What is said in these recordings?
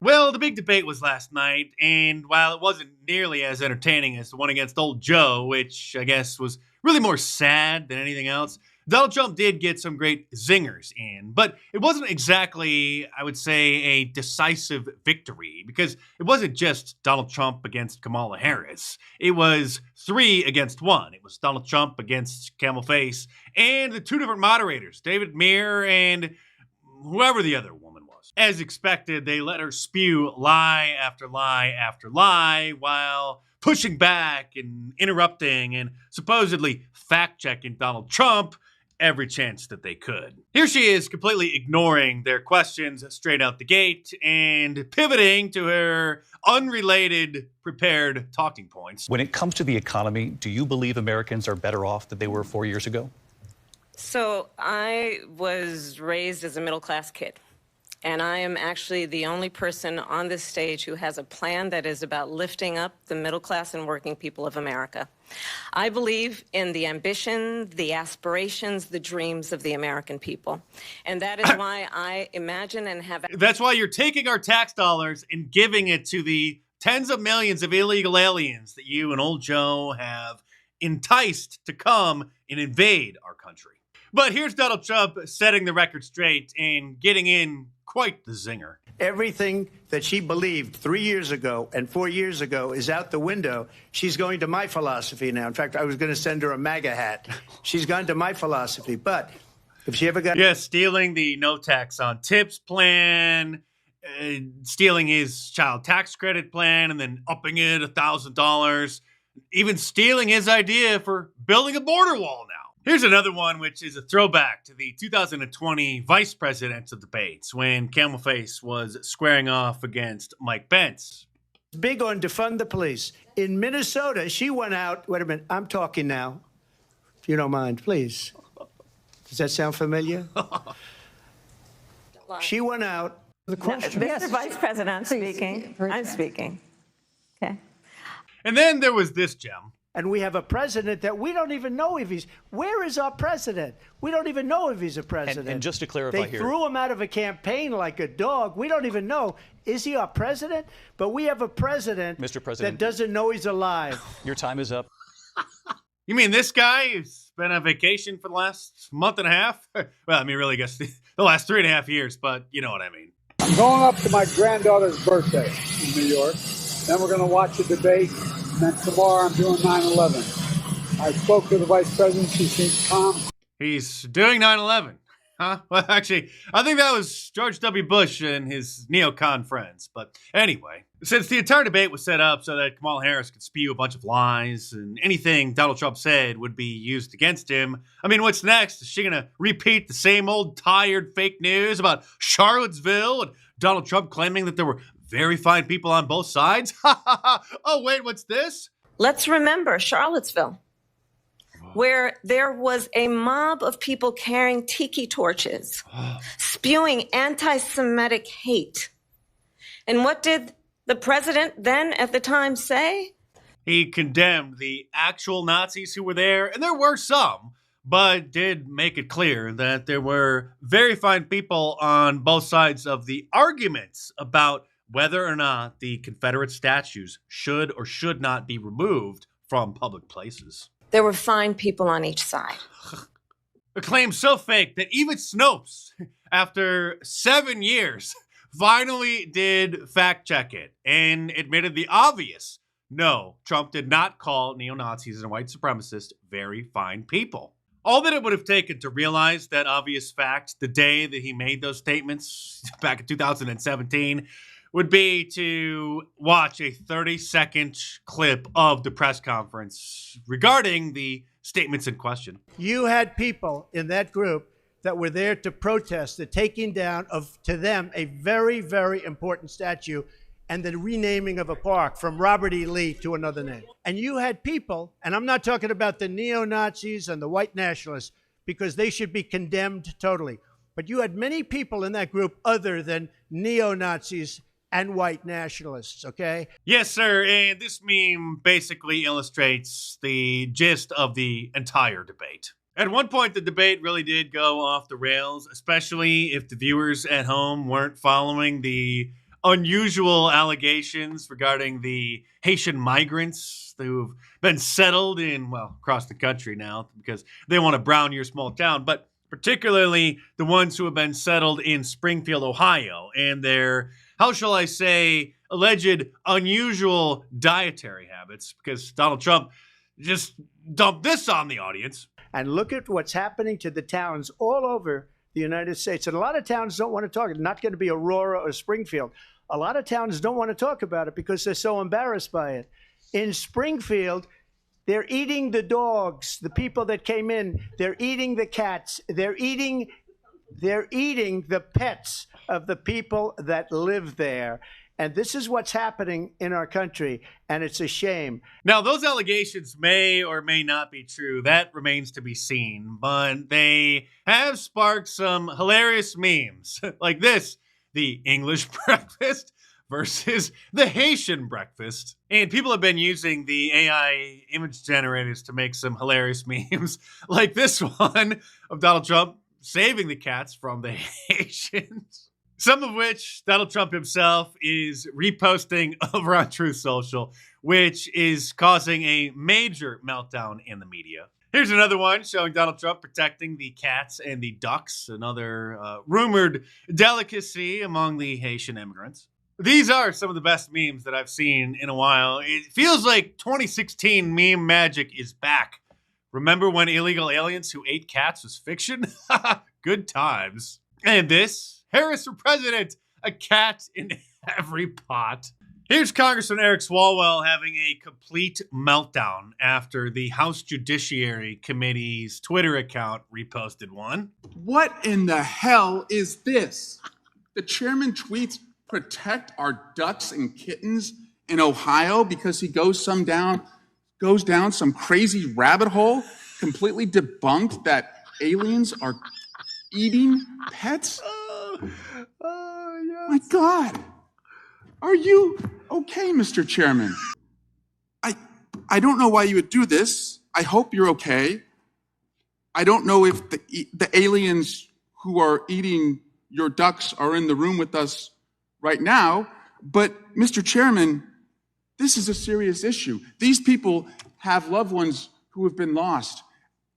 Well, the big debate was last night, and while it wasn't nearly as entertaining as the one against old Joe, which I guess was really more sad than anything else, Donald Trump did get some great zingers in. But it wasn't exactly, I would say, a decisive victory, because it wasn't just Donald Trump against Kamala Harris. It was 3 against 1. It was Donald Trump against Camel Face and the 2 different moderators, David Muir and whoever the other woman was. As expected, they let her spew lie after lie after lie while pushing back and interrupting and supposedly fact-checking Donald Trump every chance that they could. Here she is completely ignoring their questions straight out the gate and pivoting to her unrelated prepared talking points. When it comes to the economy, do you believe Americans are better off than they were 4 years ago? So I was raised as a middle-class kid, and I am actually the only person on this stage who has a plan that is about lifting up the middle class and working people of America. I believe in the ambition, the aspirations, the dreams of the American people. And that is why I imagine and have... That's why you're taking our tax dollars and giving it to the tens of millions of illegal aliens that you and old Joe have enticed to come and invade our country. But here's Donald Trump setting the record straight and getting in quite the zinger. Everything that she believed 3 years ago and 4 years ago is out the window. She's going to my philosophy now. In fact, I was going to send her a MAGA hat. She's gone to my philosophy. But if she ever got... Yes, stealing the no tax on tips plan, stealing his child tax credit plan and then upping it $1,000, even stealing his idea for building a border wall now. Here's another one, which is a throwback to the 2020 vice presidential debates when Camel Face was squaring off against Mike Pence. Big on defund the police. In Minnesota, she went out. Wait a minute. I'm talking now. If you don't mind, please. Does that sound familiar? She went out. The question. No, Mr. Vice President, I'm speaking. I'm speaking. Okay. And then there was this gem. And we have a president that we don't even know if he's... Where is our president? We don't even know if he's a president. And just to clarify they here... threw him out of a campaign like a dog. We don't even know. Is he our president? But we have a president, Mr. President, that doesn't know he's alive. Your time is up. You mean this guy who's been on vacation for the last month and a half? Well, I mean, really, I guess the last 3.5 years, but you know what I mean. I'm going up to my granddaughter's birthday in New York. Then we're going to watch a debate. And then tomorrow I'm doing 9/11. I spoke to the vice president. She seems calm. He's doing 9/11. Huh? Well, actually, I think that was George W. Bush and his neocon friends. But anyway, since the entire debate was set up so that Kamala Harris could spew a bunch of lies and anything Donald Trump said would be used against him, I mean, what's next? Is she going to repeat the same old tired fake news about Charlottesville and Donald Trump claiming that there were very fine people on both sides? Oh, wait, what's this? Let's remember Charlottesville, where there was a mob of people carrying tiki torches, spewing anti-Semitic hate. And what did the president then at the time say? He condemned the actual Nazis who were there, and there were some, but did make it clear that there were very fine people on both sides of the arguments about whether or not the Confederate statues should or should not be removed from public places. There were fine people on each side. A claim so fake that even Snopes, after 7 years, finally did fact check it and admitted the obvious. No, Trump did not call neo-Nazis and white supremacists very fine people. All that it would have taken to realize that obvious fact the day that he made those statements back in 2017 would be to watch a 30-second clip of the press conference regarding the statements in question. You had people in that group that were there to protest the taking down of, to them, a very, very important statue and the renaming of a park from Robert E. Lee to another name. And you had people, and I'm not talking about the neo-Nazis and the white nationalists, because they should be condemned totally. But you had many people in that group other than neo-Nazis and white nationalists, okay? Yes, sir, and this meme basically illustrates the gist of the entire debate. At one point, the debate really did go off the rails, especially if the viewers at home weren't following the unusual allegations regarding the Haitian migrants who've been settled in, well, across the country now because they want to brown your small town, but particularly the ones who have been settled in Springfield, Ohio, and their, how shall I say, alleged unusual dietary habits, because Donald Trump just dumped this on the audience. And look at what's happening to the towns all over the United States. And a lot of towns don't want to talk. It's not going to be Aurora or Springfield. A lot of towns don't want to talk about it because they're so embarrassed by it. In Springfield, they're eating the dogs, the people that came in. They're eating the cats. They're eating the pets of the people that live there. And this is what's happening in our country, and it's a shame. Now, those allegations may or may not be true. That remains to be seen. But they have sparked some hilarious memes like this: the English breakfast versus the Haitian breakfast. And people have been using the AI image generators to make some hilarious memes like this one of Donald Trump saving the cats from the Haitians. Some of which Donald Trump himself is reposting over on Truth Social, which is causing a major meltdown in the media. Here's another one showing Donald Trump protecting the cats and the ducks, another rumored delicacy among the Haitian immigrants. These are some of the best memes that I've seen in a while. It feels like 2016 meme magic is back. Remember when illegal aliens who ate cats was fiction? Good times. And this, Harris for president, a cat in every pot. Here's Congressman Eric Swalwell having a complete meltdown after the House Judiciary Committee's Twitter account reposted one. What in the hell is this? The chairman tweets, "Protect our ducks and kittens in Ohio," because he goes down some crazy rabbit hole, completely debunked that aliens are eating pets. Yes. My God. Are you okay, Mr. Chairman? I don't know why you would do this. I hope you're okay. I don't know if the aliens who are eating your ducks are in the room with us right now, but Mr. Chairman, this is a serious issue. These people have loved ones who have been lost,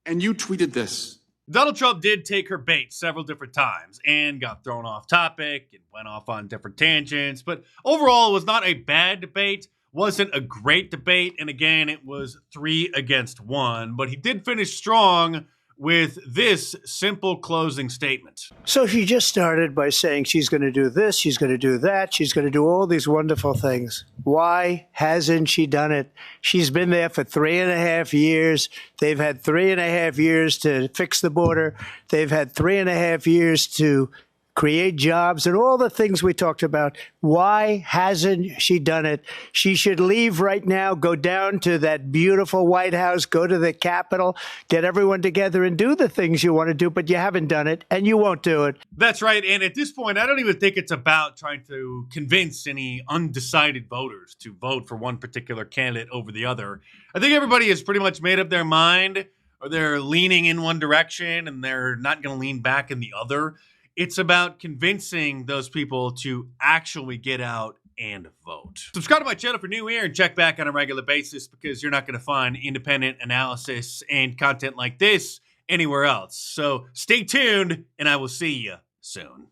and you tweeted this. Donald Trump did take her bait several different times and got thrown off topic and went off on different tangents. But overall, it was not a bad debate, wasn't a great debate. And again, it was 3 against 1. But he did finish strong with this simple closing statement. So she just started by saying she's going to do this, she's going to do that, she's going to do all these wonderful things. Why hasn't she done it? She's been there for 3.5 years. They've had 3.5 years to fix the border. They've had 3.5 years to create jobs and all the things we talked about. Why hasn't she done it? She should leave right now, go down to that beautiful White House, go to the Capitol, get everyone together and do the things you want to do, but you haven't done it and you won't do it. That's right. And at this point, I don't even think it's about trying to convince any undecided voters to vote for one particular candidate over the other. I think everybody has pretty much made up their mind, or they're leaning in one direction and they're not going to lean back in the other. It's about convincing those people to actually get out and vote. Subscribe to my channel for new here and check back on a regular basis, because you're not going to find independent analysis and content like this anywhere else. So stay tuned and I will see you soon.